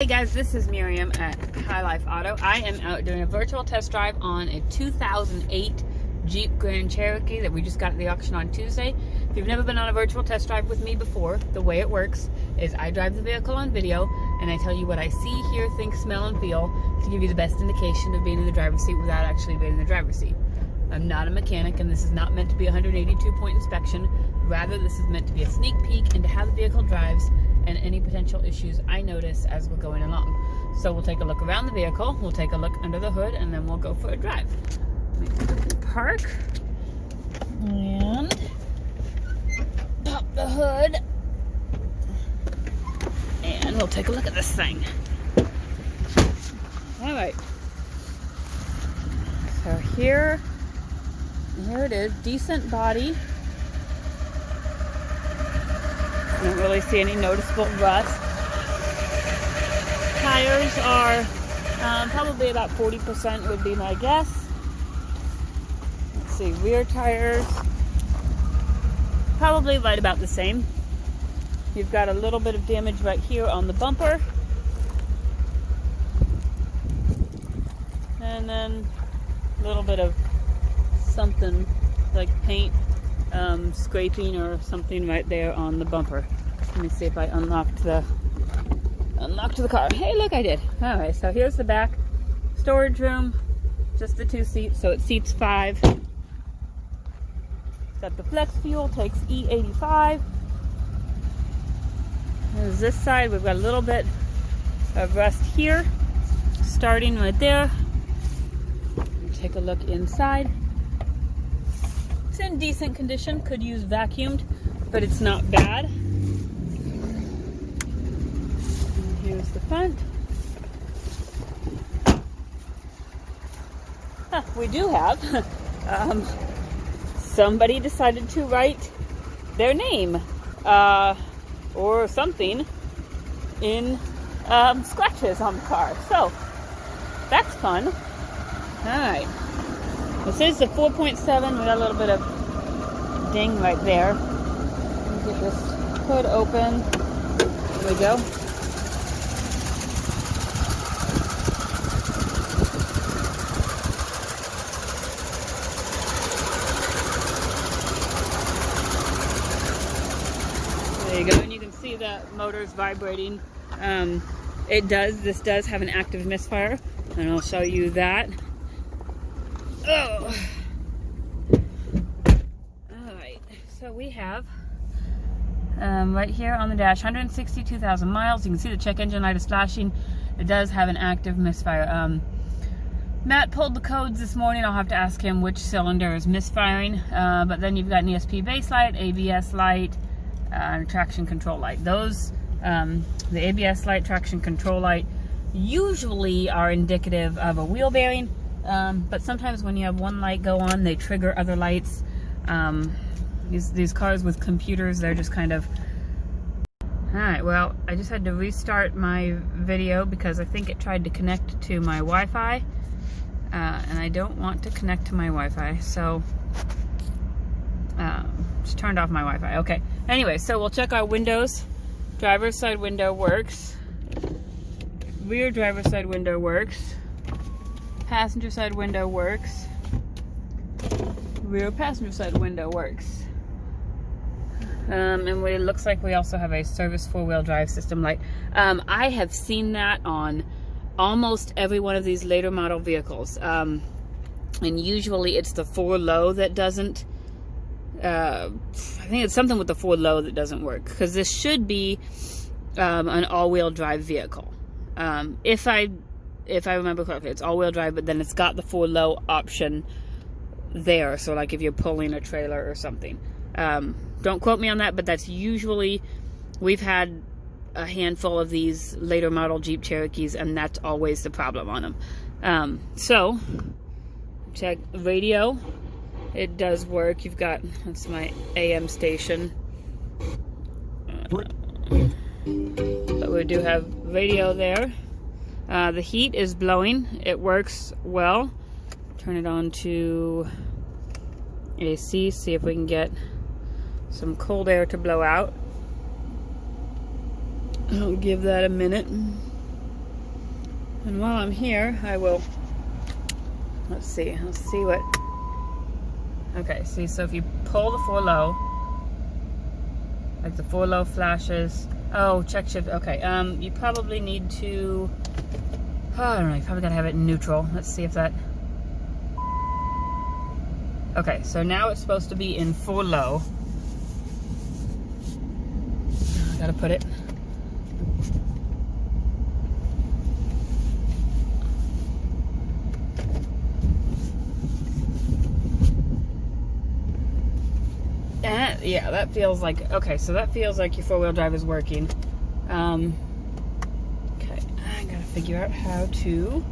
Hey guys, this is Miriam at High Life Auto. I am out doing a virtual test drive on a 2008 Jeep Grand Cherokee that we just got at the auction on Tuesday. If you've never been on a virtual test drive with me before, the way it works is I drive the vehicle on video and I tell you what I see, hear, think, smell, and feel to give you the best indication of being in the driver's seat without actually being in the driver's seat. I'm not a mechanic and this is not meant to be a 182-point inspection. Rather, this is meant to be a sneak peek into how the vehicle drives and any potential issues I notice as we're going along. So we'll take a look around the vehicle, we'll take a look under the hood, and then we'll go for a drive. Let me park and pop the hood and we'll take a look at this thing. Alright, so here it is, decent body. I don't really see any noticeable rust. Tires are probably about 40% would be my guess. Let's see, rear tires, probably right about the same. You've got a little bit of damage right here on the bumper. And then a little bit of something like paint scraping or something right there on the bumper. Let me see if I unlocked the car. Hey, look, I did. Alright, so here's the back storage room, just the 2 seats, so it seats 5. Got the flex fuel, takes E85. There's this side, we've got a little bit of rust here, starting right there. Take a look inside. It's in decent condition, could use vacuumed, but it's not bad. And here's the front. We do have somebody decided to write their name or something in scratches on the car, so that's fun. Alright, this is the 4.7. We got a little bit of ding right there. Let me get this hood open. There we go. There you go, and you can see the motor's vibrating. This does have an active misfire, and I'll show you that. Oh. Alright, so we have right here on the dash 162,000 miles. You can see the check engine light is flashing. It does have an active misfire. Matt pulled the codes this morning. I'll have to ask him which cylinder is misfiring. But then you've got an ESP base light, ABS light, traction control light. Those, the ABS light, traction control light usually are indicative of a wheel bearing. But sometimes when you have one light go on, they trigger other lights. These cars with computers, they're just kind of... Alright, well, I just had to restart my video because I think it tried to connect to my Wi-Fi. And I don't want to connect to my Wi-Fi, so... just turned off my Wi-Fi. Okay, anyway, so we'll check our windows. Driver's side window works. Rear driver's side window works. Passenger side window works. Rear passenger side window works. And it looks like we also have a service 4-wheel drive system light. I have seen that on almost every one of these later model vehicles. And usually it's the 4 low that doesn't. I think it's something with the 4 low that doesn't work. Because this should be an all-wheel drive vehicle. If I remember correctly, it's all-wheel drive, but then it's got the 4 low option there. So like if you're pulling a trailer or something. Don't quote me on that, but that's usually, we've had a handful of these later model Jeep Cherokees, and that's always the problem on them. So, check radio. It does work. You've got, that's my AM station. But we do have radio there. The heat is blowing. It works well. Turn it on to AC, see if we can get some cold air to blow out. I'll give that a minute. And while I'm here, I will, let's see what, okay, see, so if you pull the 4 low, like the 4 low flashes, oh, check shift, okay, you probably need to, I don't know, you probably gotta have it in neutral. Let's see if that, okay, so now it's supposed to be in 4 low. I gotta put it. Yeah, that feels like, okay, so that feels like your 4-wheel drive is working. Okay, I gotta figure out how to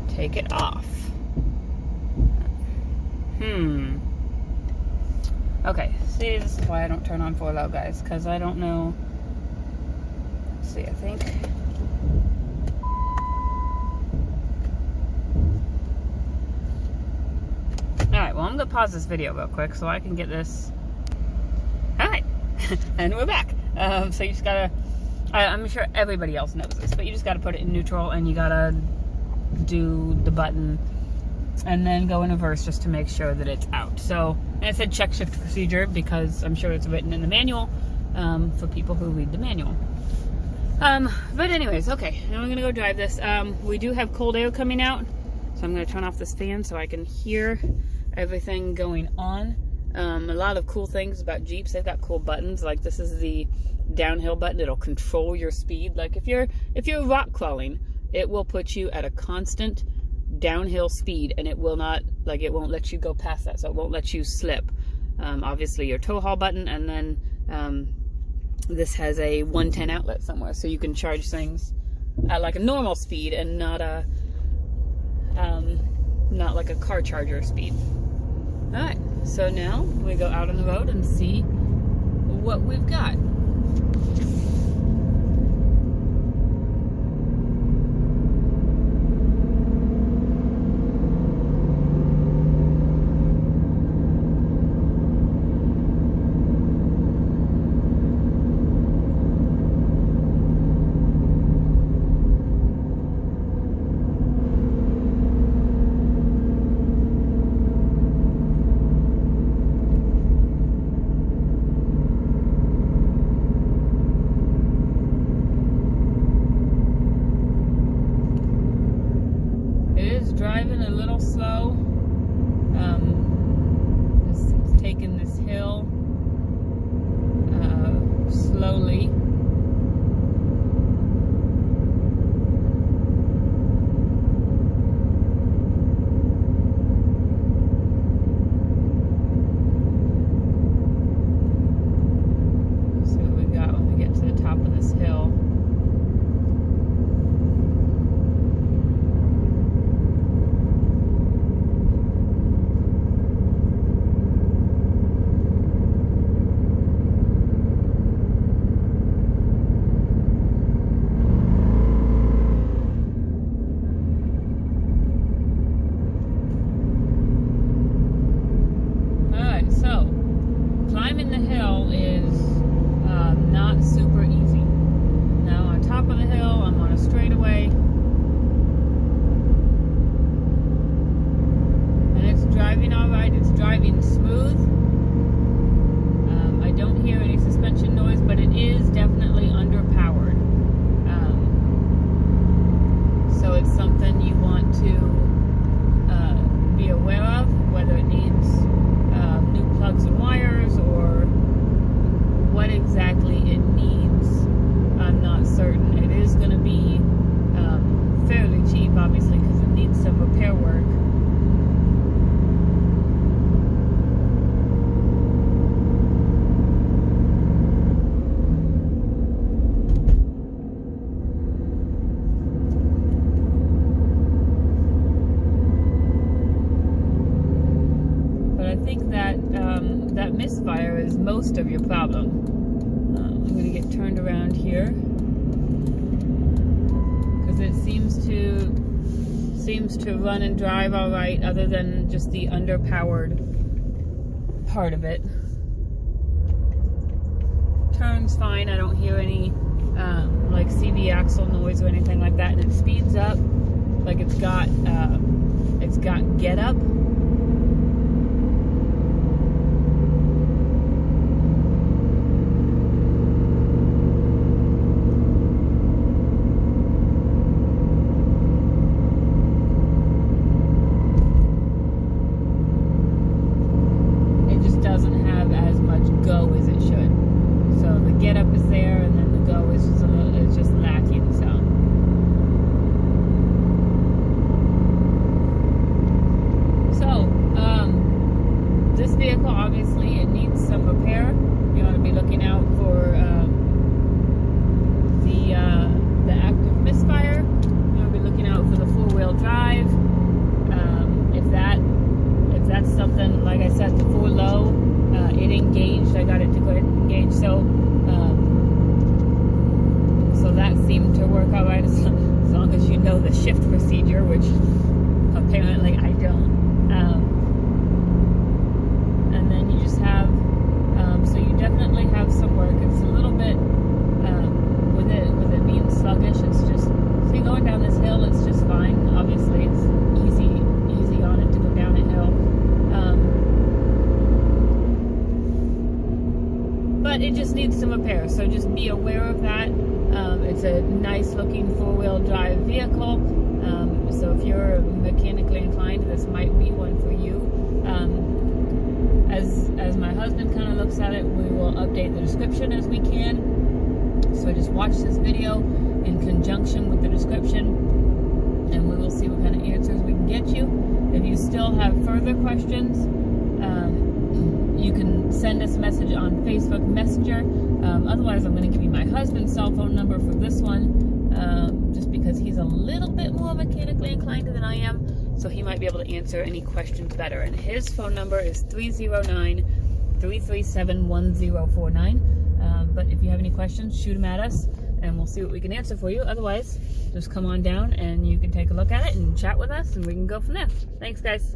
take it off. Okay, see, this is why I don't turn on 4 low, guys, because I don't know. Let's see, I think. Alright, well, I'm going to pause this video real quick so I can get this. Alright, and we're back. So you just got to, I'm sure everybody else knows this, but you just got to put it in neutral and you got to do the button and then go in reverse just to make sure that it's out. So, and it said check shift procedure because I'm sure it's written in the manual for people who read the manual. But anyways, okay, now I'm going to go drive this. We do have cold air coming out, so I'm going to turn off this fan so I can hear everything going on. A lot of cool things about Jeeps. They've got cool buttons. Like this is the downhill button. It'll control your speed. Like if you're rock crawling, it will put you at a constant downhill speed, and it will not, like, it won't let you go past that, so it won't let you slip. Obviously your tow haul button, and then this has a 110 outlet somewhere, so you can charge things at like a normal speed and not a not like a car charger speed. Alright, so now we go out on the road and see what we've got. Driving a little slow. It's taking this hill slowly. See what we got when we get to the top of this hill. Climbing the hill is not super easy. Now on top of the hill, I'm on a straightaway, and it's driving all right. It's driving smooth. I don't hear any suspension noise, but it is definitely underpowered. So it's something you want to be aware of, whether it needs new plugs and wires or what exactly it needs. I'm not certain. It is going to be fairly cheap, obviously, because it needs some repair work. I think that that misfire is most of your problem. I'm going to get turned around here because it seems to run and drive all right, other than just the underpowered part of it. Turns fine. I don't hear any like CB e-axle noise or anything like that, and it speeds up like it's got get up. It just doesn't have as much go as it should. So the get up is there, and then the go is just a little, it's just lacking. So this vehicle, obviously, it needs some repair. You want to be looking out for the active misfire. You want to be looking out for the four-wheel drive. If that's something, like I said, the 4 low, it engaged. I got it to go ahead and engage. So that seemed to work all right, as long as you know the shift procedure, which apparently I don't. And then you just have, so you definitely have some work. It's a little bit, with it being sluggish, it's just, so you're going down this hill, it's just fine. Obviously, it's easy on it to go down a hill. But it just needs some repair, so just be aware of that. It's a nice looking 4-wheel drive vehicle. So if you're mechanically inclined, this might be one for you. As my husband kind of looks at it, we will update the description as we can. So just watch this video in conjunction with the description, and we will see what kind of answers we can get you. If you still have further questions, you can send us a message on Facebook Messenger. Otherwise, I'm going to give you my husband's cell phone number for this one, just because he's a little bit more mechanically inclined than I am, so he might be able to answer any questions better. And his phone number is 309-337-1049. But if you have any questions, shoot them at us, and we'll see what we can answer for you. Otherwise, just come on down and you can take a look at it and chat with us, and we can go from there. Thanks, guys.